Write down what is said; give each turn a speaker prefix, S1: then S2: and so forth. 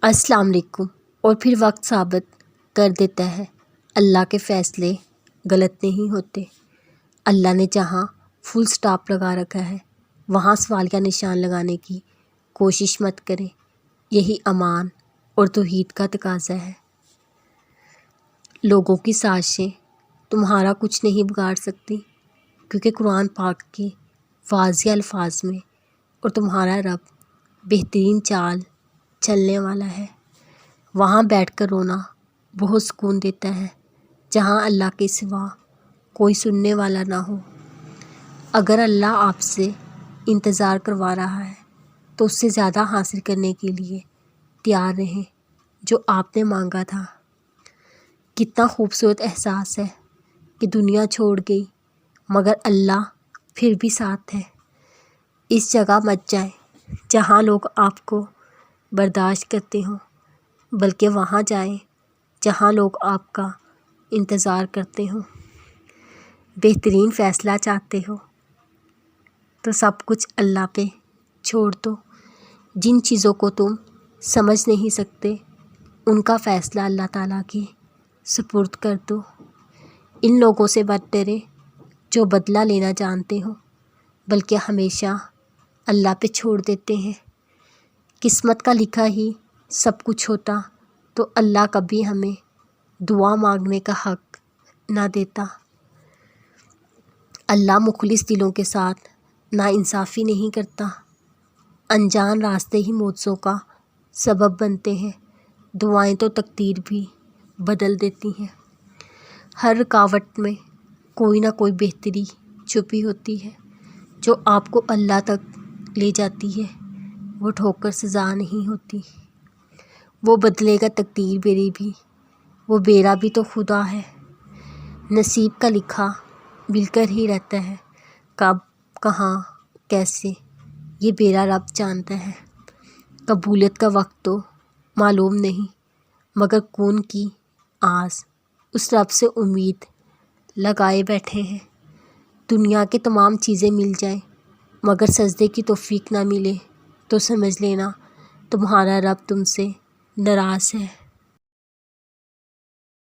S1: السلام علیکم۔ اور پھر وقت ثابت کر دیتا ہے اللہ کے فیصلے غلط نہیں ہوتے۔ اللہ نے جہاں فل سٹاپ لگا رکھا ہے وہاں سوال کا نشان لگانے کی کوشش مت کریں۔ یہی امان اور توحید کا تقاضا ہے۔ لوگوں کی سازشیں تمہارا کچھ نہیں بگاڑ سکتی، کیونکہ قرآن پاک کے واضح الفاظ میں اور تمہارا رب بہترین چال چلنے والا ہے۔ وہاں بیٹھ کر رونا بہت سکون دیتا ہے جہاں اللہ کے سوا کوئی سننے والا نہ ہو۔ اگر اللہ آپ سے انتظار کروا رہا ہے تو اس سے زیادہ حاصل کرنے کے لیے تیار رہیں جو آپ نے مانگا تھا۔ کتنا خوبصورت احساس ہے کہ دنیا چھوڑ گئی مگر اللہ پھر بھی ساتھ ہے۔ اس جگہ مت جائیں جہاں لوگ آپ کو برداشت کرتے ہوں، بلکہ وہاں جائیں جہاں لوگ آپ کا انتظار کرتے ہوں۔ بہترین فیصلہ چاہتے ہو تو سب کچھ اللہ پہ چھوڑ دو۔ جن چیزوں کو تم سمجھ نہیں سکتے ان کا فیصلہ اللہ تعالیٰ کے سپرد کر دو۔ ان لوگوں سے مت ڈرے جو بدلہ لینا جانتے ہوں بلکہ ہمیشہ اللہ پہ چھوڑ دیتے ہیں۔ قسمت کا لکھا ہی سب کچھ ہوتا تو اللہ کبھی ہمیں دعا مانگنے کا حق نہ دیتا۔ اللہ مخلص دلوں کے ساتھ ناانصافی نہیں کرتا۔ انجان راستے ہی معجزوں کا سبب بنتے ہیں۔ دعائیں تو تقدیر بھی بدل دیتی ہیں۔ ہر رکاوٹ میں کوئی نہ کوئی بہتری چھپی ہوتی ہے جو آپ کو اللہ تک لے جاتی ہے۔ وہ ٹھوکر سزا نہیں ہوتی۔ وہ بدلے گا تقدیر میری بھی، وہ بیرا بھی تو خدا ہے۔ نصیب کا لکھا مل کر ہی رہتا ہے، کب کہاں کیسے یہ بیرا رب جانتا ہے۔ قبولیت کا وقت تو معلوم نہیں مگر کون کی آس اس رب سے امید لگائے بیٹھے ہیں۔ دنیا کے تمام چیزیں مل جائیں مگر سجدے کی توفیق نہ ملے تو سمجھ لینا تمہارا رب تم سے ناراض ہے۔